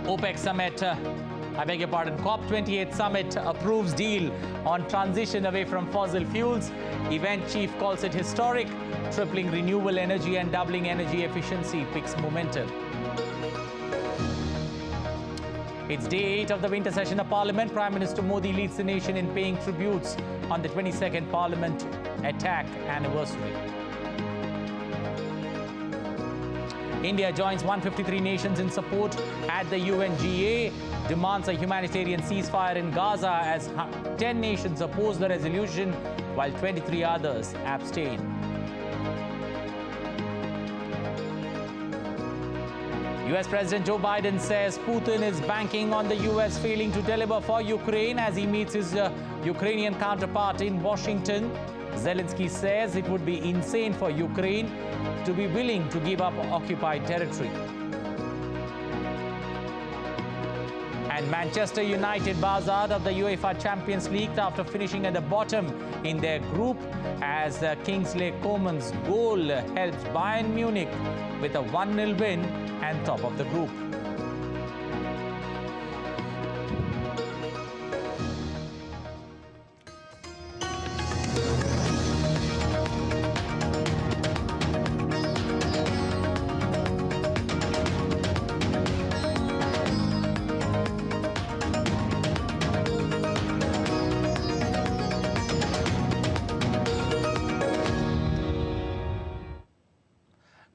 OPEC summit, COP28 summit approves deal on transition away from fossil fuels. Event chief calls it historic. Tripling renewable energy and doubling energy efficiency picks momentum. It's day 8 of the winter session of Parliament. Prime Minister Modi leads the nation in paying tributes on the 22nd Parliament attack anniversary. India joins 153 nations in support at the UNGA, demands a humanitarian ceasefire in Gaza as 10 nations oppose the resolution while 23 others abstain. US President Joe Biden says Putin is banking on the US failing to deliver for Ukraine as he meets his Ukrainian counterpart in Washington. Zelensky says it would be insane for Ukraine to be willing to give up occupied territory. And Manchester United bows out of the UEFA Champions League after finishing at the bottom in their group as Kingsley Coman's goal helps Bayern Munich with a 1-0 win and top of the group.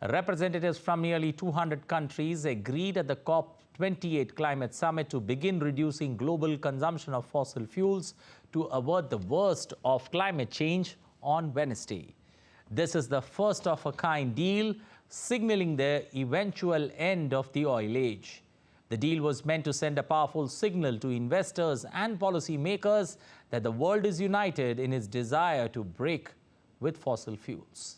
Representatives from nearly 200 countries agreed at the COP28 climate summit to begin reducing global consumption of fossil fuels to avert the worst of climate change on Wednesday. This is the first-of-a-kind deal, signaling the eventual end of the oil age. The deal was meant to send a powerful signal to investors and policymakers that the world is united in its desire to break with fossil fuels.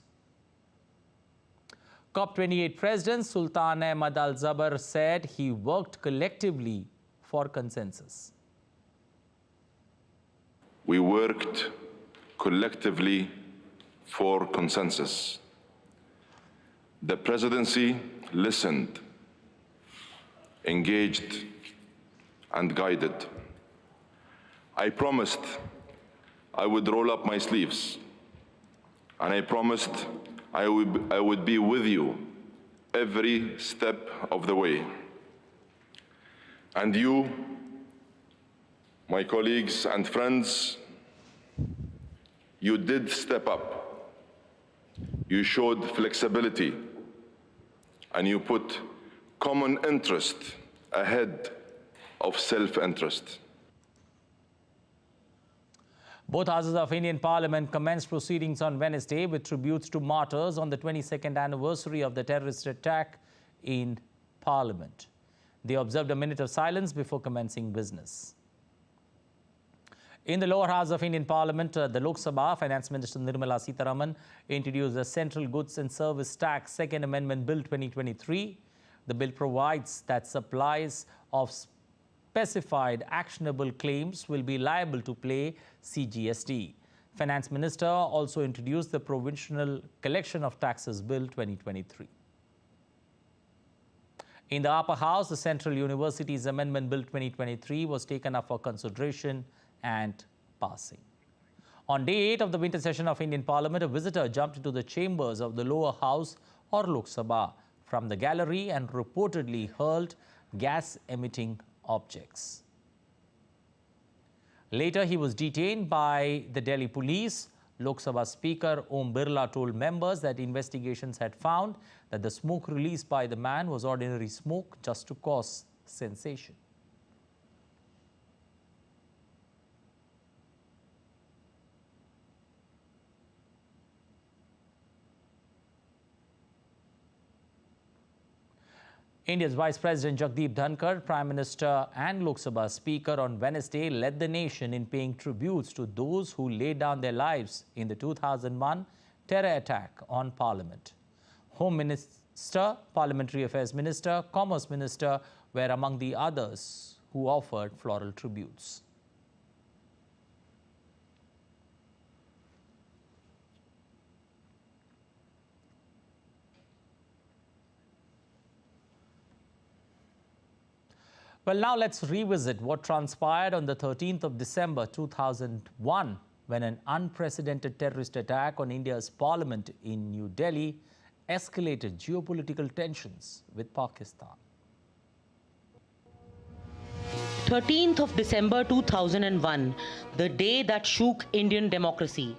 COP28 President Sultan Ahmad Al Jaber said he worked collectively for consensus. We worked collectively for consensus. The presidency listened, engaged, and guided. I promised I would roll up my sleeves, and I promised I would be with you every step of the way. And you, my colleagues and friends, you did step up. You showed flexibility, and you put common interest ahead of self-interest. Both houses of Indian Parliament commenced proceedings on Wednesday with tributes to martyrs on the 22nd anniversary of the terrorist attack in Parliament. They observed a minute of silence before commencing business. In the lower house of Indian Parliament, the Lok Sabha, Finance Minister Nirmala Sitharaman introduced the Central Goods and Service Tax Second Amendment Bill 2023. The bill provides that supplies of specified actionable claims will be liable to pay CGST. Finance Minister also introduced the Provisional Collection of Taxes Bill 2023. In the upper house, the Central Universities Amendment Bill 2023 was taken up for consideration and passing. On day 8 of the winter session of Indian Parliament, a visitor jumped into the chambers of the lower house or Lok Sabha from the gallery and reportedly hurled gas-emitting objects. Later, he was detained by the Delhi police. Lok Sabha Speaker Om Birla told members that investigations had found that the smoke released by the man was ordinary smoke just to cause sensation. India's Vice President Jagdeep Dhankar, Prime Minister and Lok Sabha Speaker on Wednesday led the nation in paying tributes to those who laid down their lives in the 2001 terror attack on Parliament. Home Minister, Parliamentary Affairs Minister, Commerce Minister were among the others who offered floral tributes. Well, now let's revisit what transpired on the 13th of December 2001 when an unprecedented terrorist attack on India's parliament in New Delhi escalated geopolitical tensions with Pakistan. 13th of December 2001, the day that shook Indian democracy.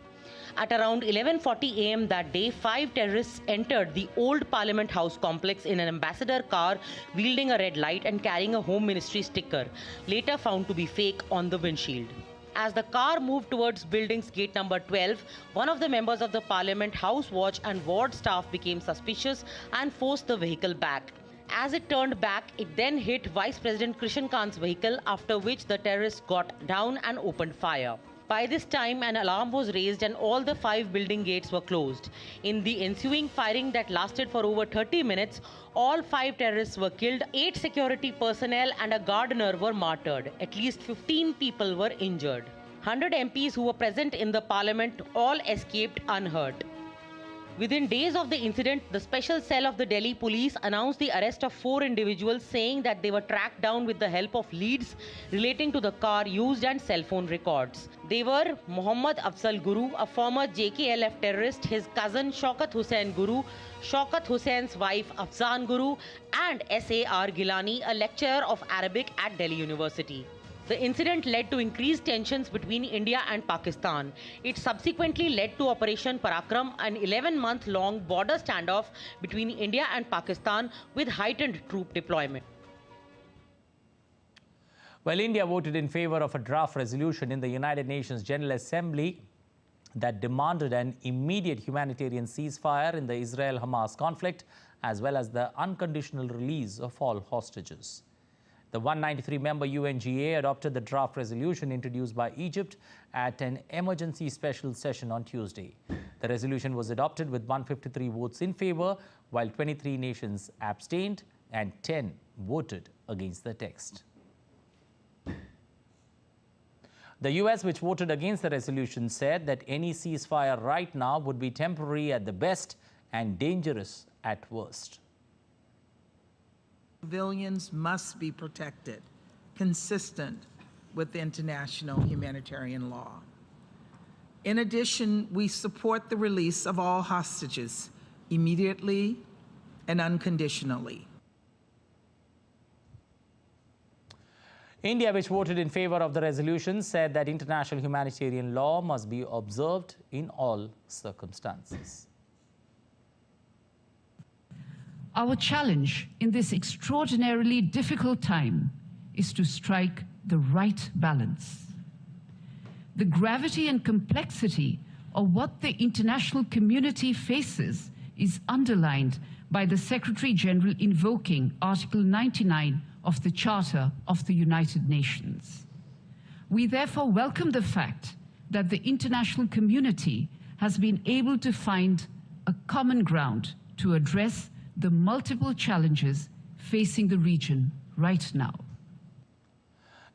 At around 11:40 a.m. that day, 5 terrorists entered the old Parliament House complex in an ambassador car wielding a red light and carrying a Home Ministry sticker, later found to be fake, on the windshield. As the car moved towards building's gate number 12, one of the members of the Parliament House Watch and ward staff became suspicious and forced the vehicle back. As it turned back, it then hit Vice President Krishan Kant's vehicle, after which the terrorists got down and opened fire. By this time, an alarm was raised and all the 5 building gates were closed. In the ensuing firing that lasted for over 30 minutes, all 5 terrorists were killed, 8 security personnel and a gardener were martyred. At least 15 people were injured. 100 MPs who were present in the parliament all escaped unhurt. Within days of the incident, the special cell of the Delhi police announced the arrest of 4 individuals, saying that they were tracked down with the help of leads relating to the car used and cell phone records. They were Mohammad Afzal Guru, a former JKLF terrorist, his cousin Shaukat Hussain Guru, Shaukat Hussein's wife Afzan Guru, and S.A.R. Gilani, a lecturer of Arabic at Delhi University. The incident led to increased tensions between India and Pakistan. It subsequently led to Operation Parakram, an 11-month-long border standoff between India and Pakistan with heightened troop deployment. Well, India voted in favor of a draft resolution in the United Nations General Assembly that demanded an immediate humanitarian ceasefire in the Israel-Hamas conflict, as well as the unconditional release of all hostages. The 193-member UNGA adopted the draft resolution introduced by Egypt at an emergency special session on Tuesday. The resolution was adopted with 153 votes in favor, while 23 nations abstained and 10 voted against the text. The US, which voted against the resolution, said that any ceasefire right now would be temporary at the best and dangerous at worst. Civilians must be protected, consistent with international humanitarian law. In addition, we support the release of all hostages immediately and unconditionally. India, which voted in favor of the resolution, said that international humanitarian law must be observed in all circumstances. Our challenge in this extraordinarily difficult time is to strike the right balance. The gravity and complexity of what the international community faces is underlined by the Secretary-General invoking Article 99 of the Charter of the United Nations. We therefore welcome the fact that the international community has been able to find a common ground to address the multiple challenges facing the region right now.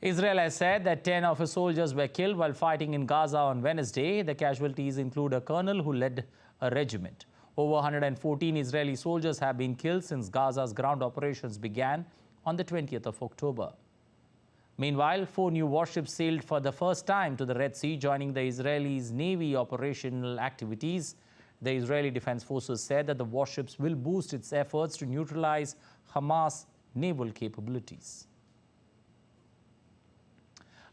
Israel has said that 10 of its soldiers were killed while fighting in Gaza on Wednesday. The casualties include a colonel who led a regiment. Over 114 Israeli soldiers have been killed since Gaza's ground operations began on the 20th of October. Meanwhile, 4 new warships sailed for the first time to the Red Sea, joining the Israelis' Navy operational activities. The Israeli Defense Forces said that the warships will boost its efforts to neutralize Hamas' naval capabilities.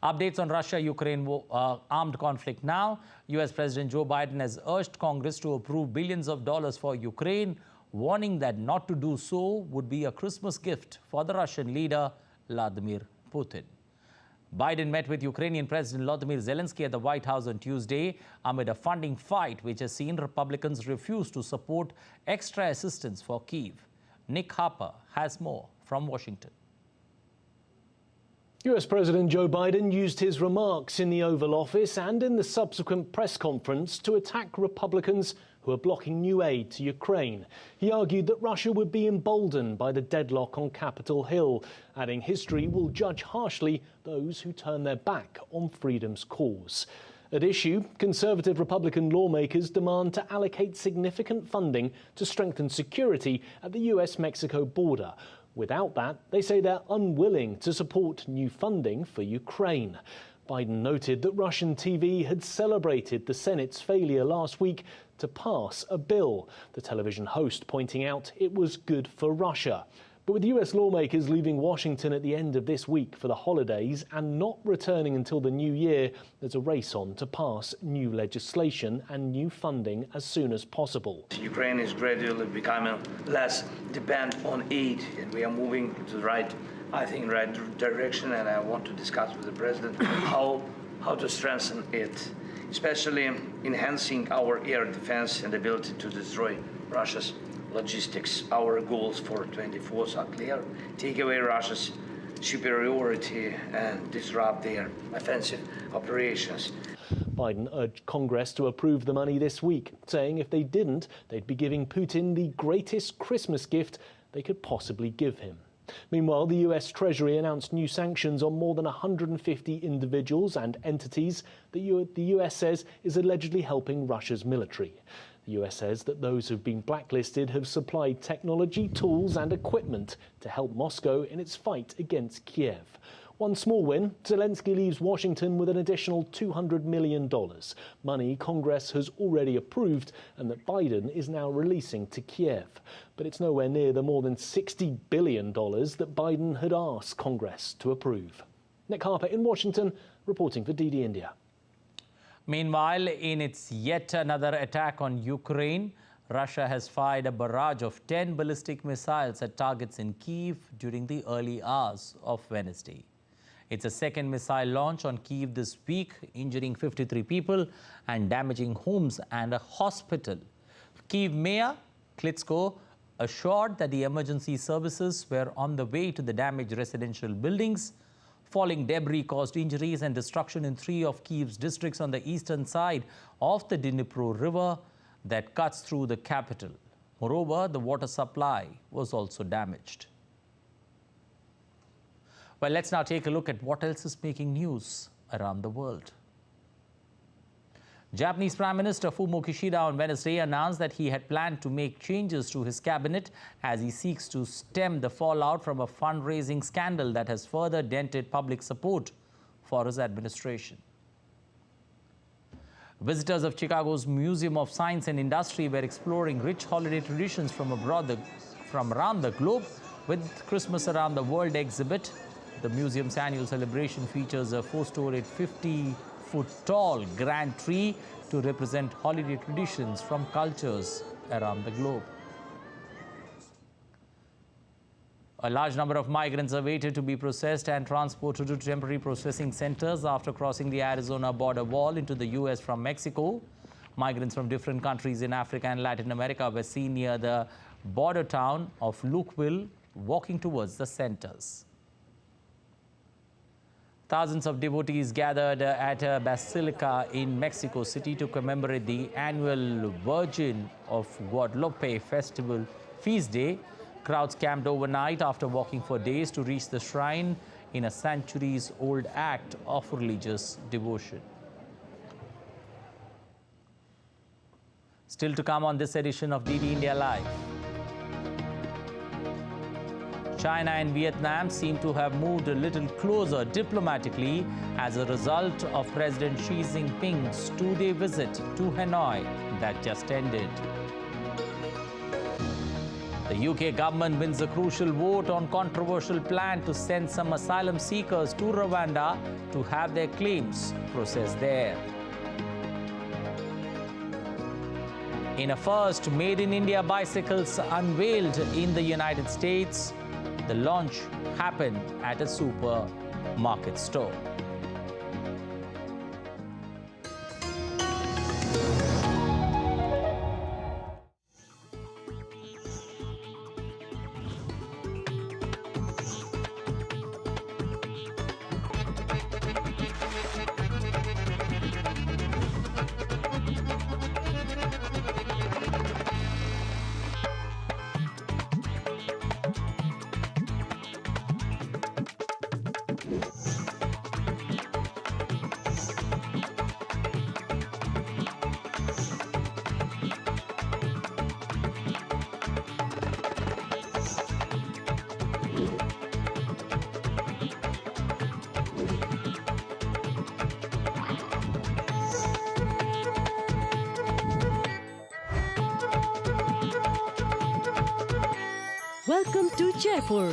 Updates on Russia-Ukraine armed conflict now. US President Joe Biden has urged Congress to approve billions of dollars for Ukraine, warning that not to do so would be a Christmas gift for the Russian leader, Vladimir Putin. Biden met with Ukrainian President Volodymyr Zelensky at the White House on Tuesday amid a funding fight which has seen Republicans refuse to support extra assistance for Kyiv. Nick Harper has more from Washington. US President Joe Biden used his remarks in the Oval Office and in the subsequent press conference to attack Republicans who are blocking new aid to Ukraine. He argued that Russia would be emboldened by the deadlock on Capitol Hill, adding history will judge harshly those who turn their back on freedom's cause. At issue, conservative Republican lawmakers demand to allocate significant funding to strengthen security at the US-Mexico border, Without that, they say they're unwilling to support new funding for Ukraine. Biden noted that Russian TV had celebrated the Senate's failure last week to pass a bill, the television host pointing out it was good for Russia. But with US lawmakers leaving Washington at the end of this week for the holidays and not returning until the new year, there's a race on to pass new legislation and new funding as soon as possible. Ukraine is gradually becoming less dependent on aid, and we are moving to the right direction, and I want to discuss with the President how to strengthen it, especially enhancing our air defense and ability to destroy Russia's logistics. Our goals for 24 are clear: take away Russia's superiority and disrupt their offensive operations. Biden urged Congress to approve the money this week, saying if they didn't, they'd be giving Putin the greatest Christmas gift they could possibly give him. Meanwhile, the US Treasury announced new sanctions on more than 150 individuals and entities that the US says is allegedly helping Russia's military. The US says that those who've been blacklisted have supplied technology, tools and equipment to help Moscow in its fight against Kiev. One small win, Zelensky leaves Washington with an additional $200 million, money Congress has already approved and that Biden is now releasing to Kiev. But it's nowhere near the more than $60 billion that Biden had asked Congress to approve. Nick Harper in Washington, reporting for DD India. Meanwhile, in its yet another attack on Ukraine, Russia has fired a barrage of 10 ballistic missiles at targets in Kyiv during the early hours of Wednesday. It's a second missile launch on Kyiv this week, injuring 53 people and damaging homes and a hospital. Kyiv Mayor Klitschko assured that the emergency services were on the way to the damaged residential buildings. Falling debris caused injuries and destruction in 3 of Kyiv's districts on the eastern side of the Dnipro River that cuts through the capital. Moreover, the water supply was also damaged. Well, let's now take a look at what else is making news around the world. Japanese Prime Minister Fumio Kishida on Wednesday announced that he had planned to make changes to his cabinet as he seeks to stem the fallout from a fundraising scandal that has further dented public support for his administration. Visitors of Chicago's Museum of Science and Industry were exploring rich holiday traditions from around the globe with Christmas Around the World exhibit. The museum's annual celebration features a 4-storied 50-foot-tall grand tree to represent holiday traditions from cultures around the globe. A large number of migrants are waited to be processed and transported to temporary processing centers after crossing the Arizona border wall into the U.S. from Mexico. Migrants from different countries in Africa and Latin America were seen near the border town of Lukeville, walking towards the centers. Thousands of devotees gathered at a basilica in Mexico City to commemorate the annual Virgin of Guadalupe festival feast day. Crowds camped overnight after walking for days to reach the shrine in a centuries-old act of religious devotion. Still to come on this edition of DD India Live. China and Vietnam seem to have moved a little closer diplomatically as a result of President Xi Jinping's 2-day visit to Hanoi that just ended. The UK government wins a crucial vote on controversial plan to send some asylum seekers to Rwanda to have their claims processed there. In a first, Made in India bicycles unveiled in the United States. The launch happened at a supermarket store. Welcome to Jaipur.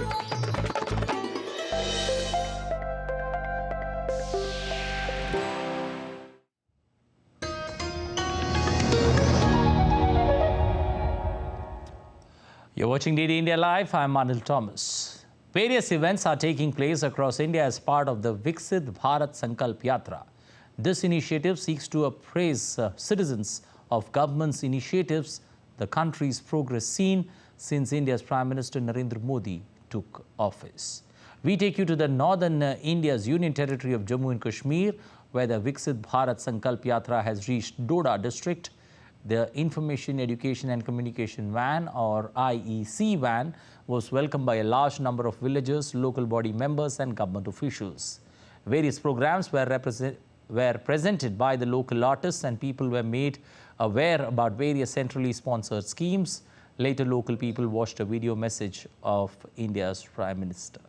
You're watching DD India Live. I'm Anil Thomas. Various events are taking place across India as part of the Viksit Bharat Sankalp Yatra. This initiative seeks to appraise citizens of government's initiatives, the country's progress seen since India's Prime Minister Narendra Modi took office. We take you to the northern India's Union Territory of Jammu and Kashmir, where the Viksit Bharat Sankalp Yatra has reached Doda district. The Information, Education and Communication Van, or IEC van, was welcomed by a large number of villagers, local body members and government officials. Various programs were presented by the local artists, and people were made aware about various centrally sponsored schemes. Later, local people watched a video message of India's Prime Minister.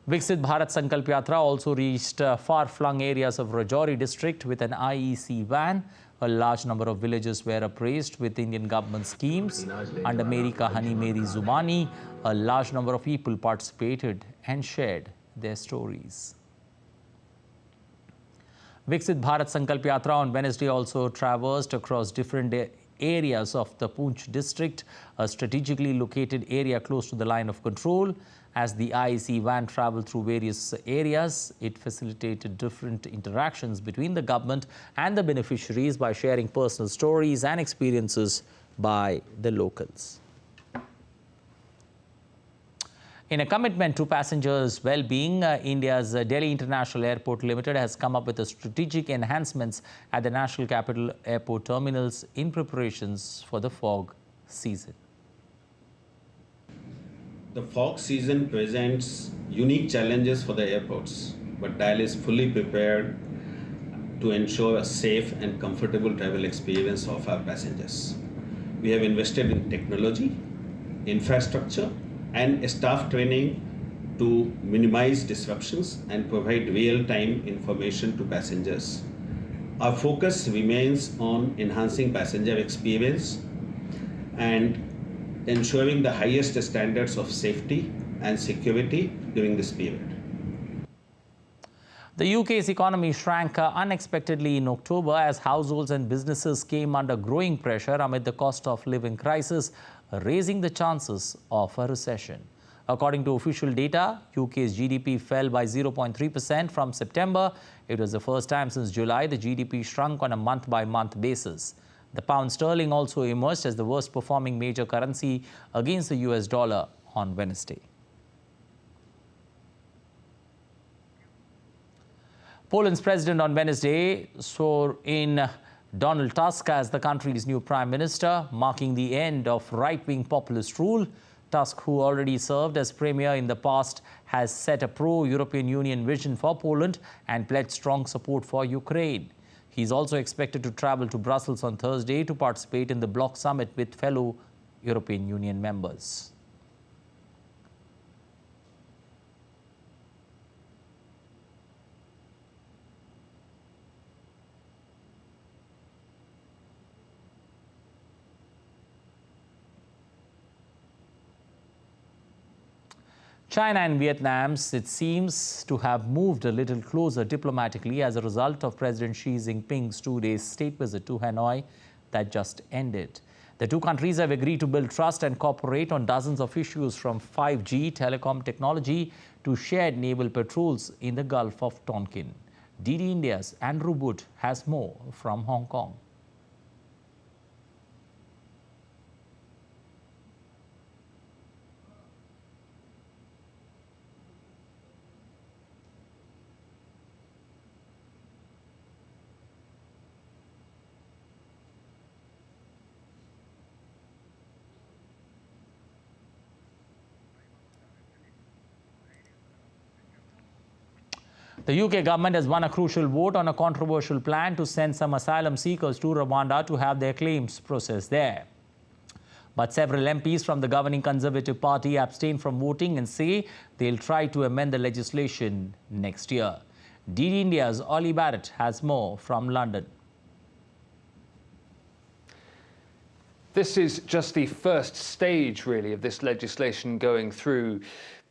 Viksit Bharat Sankalp Yatra also reached far-flung areas of Rajouri district with an IEC van. A large number of villages were appraised with Indian government schemes. Under Meri Kahani Meri Zubani, a large number of people participated and shared their stories. Viksit Bharat Sankalp Yatra on Wednesday also traversed across different areas of the Poonch district, a strategically located area close to the line of control. As the IEC van traveled through various areas, it facilitated different interactions between the government and the beneficiaries by sharing personal stories and experiences by the locals. In a commitment to passengers' well-being, India's Delhi International Airport Limited has come up with a strategic enhancements at the National Capital Airport terminals in preparations for the fog season. The fog season presents unique challenges for the airports, but DIAL is fully prepared to ensure a safe and comfortable travel experience of our passengers. We have invested in technology, infrastructure, and staff training to minimize disruptions and provide real-time information to passengers. Our focus remains on enhancing passenger experience and ensuring the highest standards of safety and security during this period. The UK's economy shrank unexpectedly in October as households and businesses came under growing pressure amid the cost of living crisis, raising the chances of a recession. According to official data, UK's GDP fell by 0.3% from September. It was the first time since July the GDP shrunk on a month-by-month basis. The pound sterling also emerged as the worst performing major currency against the US dollar on Wednesday. Poland's president on Wednesday swore in Donald Tusk as the country's new prime minister, marking the end of right-wing populist rule. Tusk, who already served as premier in the past, has set a pro-European Union vision for Poland and pledged strong support for Ukraine. He is also expected to travel to Brussels on Thursday to participate in the bloc summit with fellow European Union members. China and Vietnam, it seems to have moved a little closer diplomatically as a result of President Xi Jinping's 2-day state visit to Hanoi that just ended. The two countries have agreed to build trust and cooperate on dozens of issues from 5G telecom technology to shared naval patrols in the Gulf of Tonkin. DD India's Andrew Wood has more from Hong Kong. The UK government has won a crucial vote on a controversial plan to send some asylum seekers to Rwanda to have their claims processed there. But several MPs from the governing Conservative Party abstain from voting and say they'll try to amend the legislation next year. DD India's Ollie Barrett has more from London. This is just the first stage, really, of this legislation going through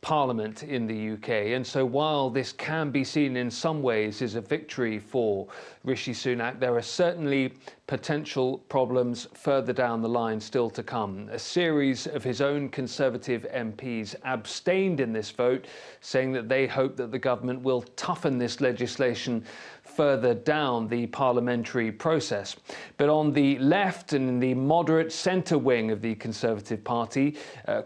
Parliament in the UK. And so while this can be seen in some ways as a victory for Rishi Sunak, there are certainly potential problems further down the line still to come. A series of his own Conservative MPs abstained in this vote, saying that they hope that the government will toughen this legislation further down the parliamentary process. But on the left and in the moderate centre wing of the Conservative Party,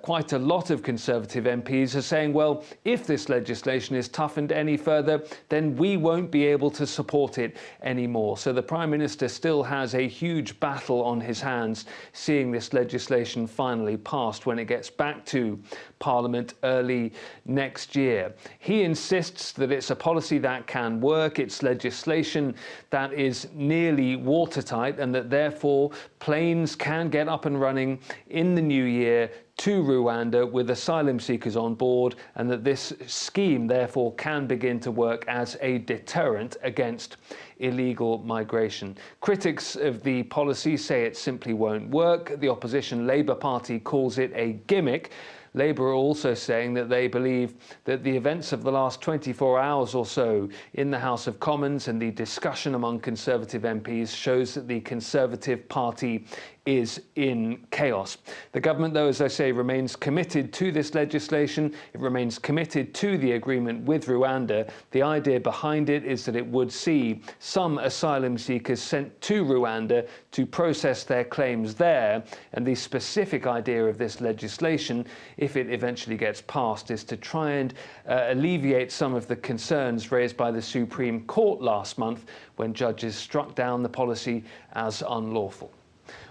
quite a lot of Conservative MPs are saying, well, if this legislation is toughened any further, then we won't be able to support it anymore. So the Prime Minister still has a huge battle on his hands, seeing this legislation finally passed when it gets back to Parliament early next year. He insists that it's a policy that can work, it's legislation that is nearly watertight, and that therefore planes can get up and running in the new year to Rwanda with asylum seekers on board, and that this scheme therefore can begin to work as a deterrent against illegal migration. Critics of the policy say it simply won't work. The opposition Labour Party calls it a gimmick. Labour are also saying that they believe that the events of the last 24 hours or so in the House of Commons and the discussion among Conservative MPs shows that the Conservative Party is in chaos. The government, though, as I say, remains committed to this legislation. It remains committed to the agreement with Rwanda. The idea behind it is that it would see some asylum seekers sent to Rwanda to process their claims there. And the specific idea of this legislation, if it eventually gets passed, is to try and alleviate some of the concerns raised by the Supreme Court last month when judges struck down the policy as unlawful.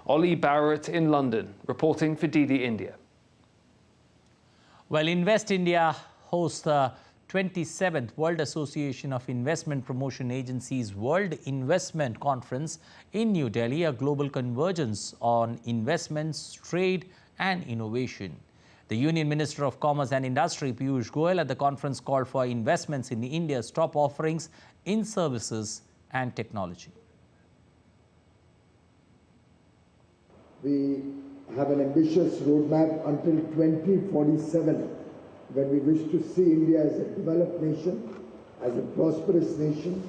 Ollie Barrett in London, reporting for DD India. Well, Invest India hosts the 27th World Association of Investment Promotion Agencies World Investment Conference in New Delhi, a global convergence on investments, trade and innovation. The Union Minister of Commerce and Industry, Piyush Goyal, at the conference called for investments in India's top offerings in services and technology. We have an ambitious roadmap until 2047, when we wish to see India as a developed nation, as a prosperous nation,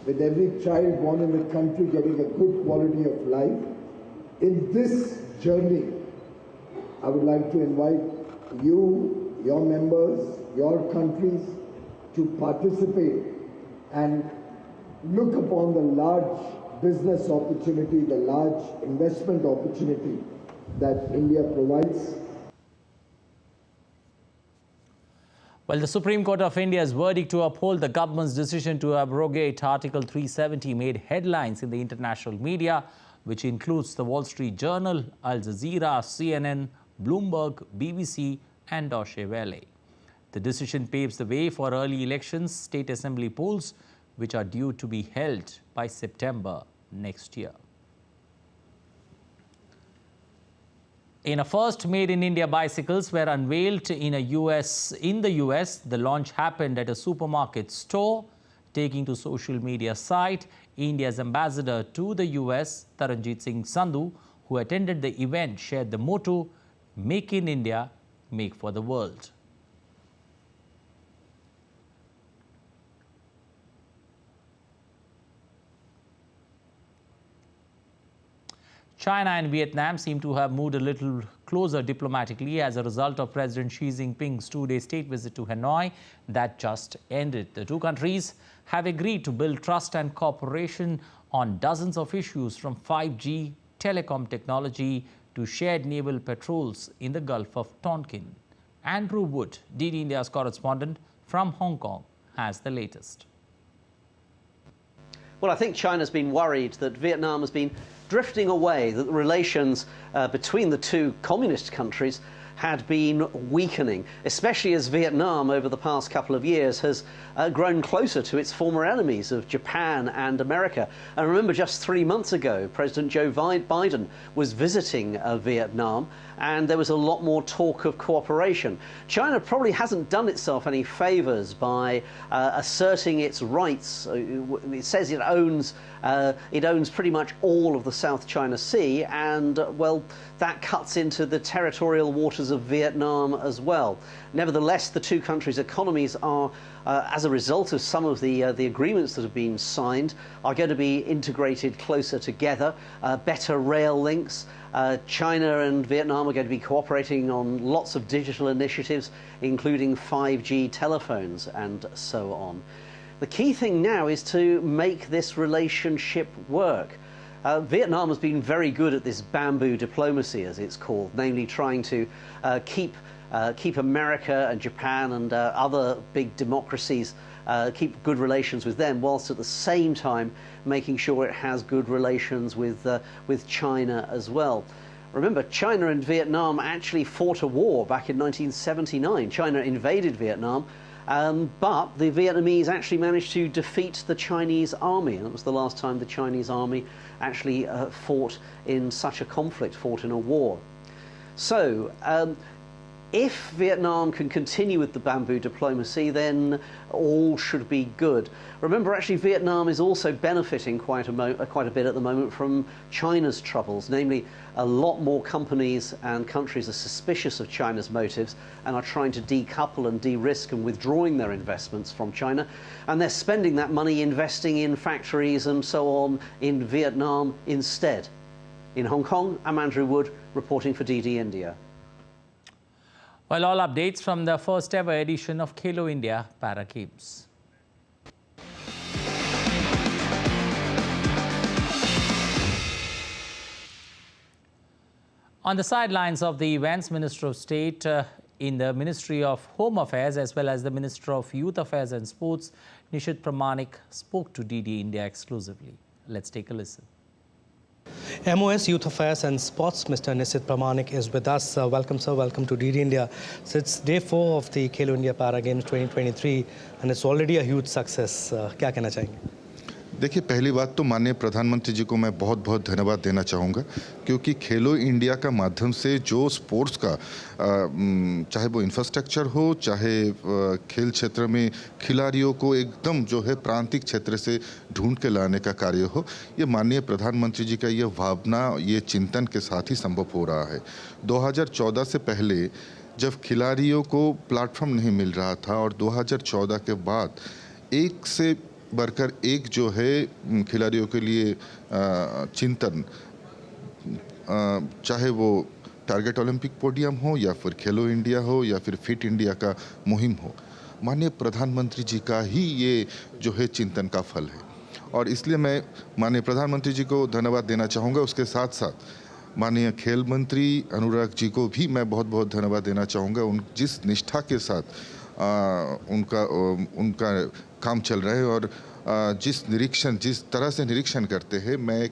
with every child born in the country getting a good quality of life. In this journey, I would like to invite you, your members, your countries to participate and look upon the large business opportunity, the large investment opportunity that India provides. Well, the Supreme Court of India's verdict to uphold the government's decision to abrogate Article 370 made headlines in the international media, which includes the Wall Street Journal, Al Jazeera, CNN, Bloomberg, BBC and Deutsche Welle. The decision paves the way for early elections, state assembly polls, which are due to be held by September next year. In a first, Made in India bicycles were unveiled in the US. The launch happened at a supermarket store. Taking to social media site, India's ambassador to the US, Taranjit Singh Sandhu, who attended the event, shared the motto, "Make in India, make for the world." China and Vietnam seem to have moved a little closer diplomatically as a result of President Xi Jinping's two-day state visit to Hanoi that just ended. The two countries have agreed to build trust and cooperation on dozens of issues, from 5G, telecom technology to shared naval patrols in the Gulf of Tonkin. Andrew Wood, DD India's correspondent from Hong Kong, has the latest. Well, I think China's been worried that Vietnam has been drifting away, that the relations between the two communist countries had been weakening, especially as Vietnam over the past couple of years has grown closer to its former enemies of Japan and America. And remember, just 3 months ago, President Joe Biden was visiting Vietnam, and there was a lot more talk of cooperation. China probably hasn't done itself any favours by asserting its rights. It says it owns pretty much all of the South China Sea, and well, that cuts into the territorial waters of Vietnam as well. Nevertheless, the two countries' economies are, as a result of some of the agreements that have been signed, are going to be integrated closer together, better rail links. China and Vietnam are going to be cooperating on lots of digital initiatives, including 5G telephones and so on. The key thing now is to make this relationship work. Vietnam has been very good at this bamboo diplomacy, as it's called, namely trying to keep America and Japan and other big democracies, keep good relations with them, whilst at the same time making sure it has good relations with China as well. Remember, China and Vietnam actually fought a war back in 1979. China invaded Vietnam, but the Vietnamese actually managed to defeat the Chinese army. And that was the last time the Chinese army actually fought in such a conflict, fought in a war. So, if Vietnam can continue with the bamboo diplomacy, then all should be good. Remember, actually, Vietnam is also benefiting quite a bit at the moment from China's troubles. Namely, a lot more companies and countries are suspicious of China's motives and are trying to decouple and de-risk and withdrawing their investments from China. And they're spending that money investing in factories and so on in Vietnam instead. In Hong Kong, I'm Andrew Wood, reporting for DD India. Well, all updates from the first ever edition of Khelo India Para Games. On the sidelines of the events, Minister of State in the Ministry of Home Affairs as well as the Minister of Youth Affairs and Sports, Nishit Pramanik, spoke to DD India exclusively. Let's take a listen. MOS Youth Affairs and Sports, Mr. Nishit Pramanik is with us. Welcome, sir. Welcome to DD India. So it's day 4 of the Khelo India Para Games 2023, and it's already a huge success. क्या कहना चाहेंगे? देखिए, पहली बात तो माननीय प्रधानमंत्री जी को मैं बहुत बहुत धन्यवाद देना चाहूँगा, क्योंकि खेलो इंडिया का माध्यम से जो स्पोर्ट्स का चाहे वो इंफ्रास्ट्रक्चर हो, चाहे खेल क्षेत्र में खिलाड़ियों को एकदम जो है प्रांतिक क्षेत्र से ढूंढ के लाने का कार्य हो, ये माननीय प्रधानमंत्री जी का ये भावना, ये चिंतन के साथ ही संभव हो रहा है। 2014 से पहले जब खिलाड़ियों को प्लेटफॉर्म नहीं मिल रहा था और 2014 के बाद एक से बढ़कर एक जो है खिलाड़ियों के लिए चिंतन, चाहे वो टारगेट ओलंपिक पोडियम हो या फिर खेलो इंडिया हो या फिर फिट इंडिया का मुहिम हो, माननीय प्रधानमंत्री जी का ही ये जो है चिंतन का फल है। और इसलिए मैं माननीय प्रधानमंत्री जी को धन्यवाद देना चाहूँगा। उसके साथ साथ माननीय खेल मंत्री अनुराग जी को भी मैं बहुत बहुत धन्यवाद देना चाहूँगा। जिस निष्ठा के साथ उनका काम चल रहा है और जिस तरह से निरीक्षण करते हैं, मैं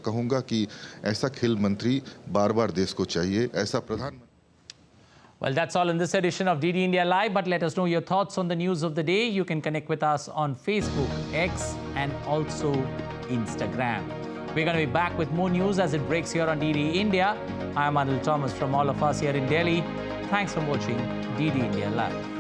कहूँगा कि ऐसा खेल मंत्री बार-बार देश को चाहिए, ऐसा प्रधानमंत्री। Well, that's all in this edition of DD India Live, but let us know your thoughts on the news of the day. You can connect with us on Facebook, X, and also Instagram. We're going to be back with more news as it breaks here on DD India. I'm Anil Thomas from all of us here in Delhi. Thanks for watching DD India Live.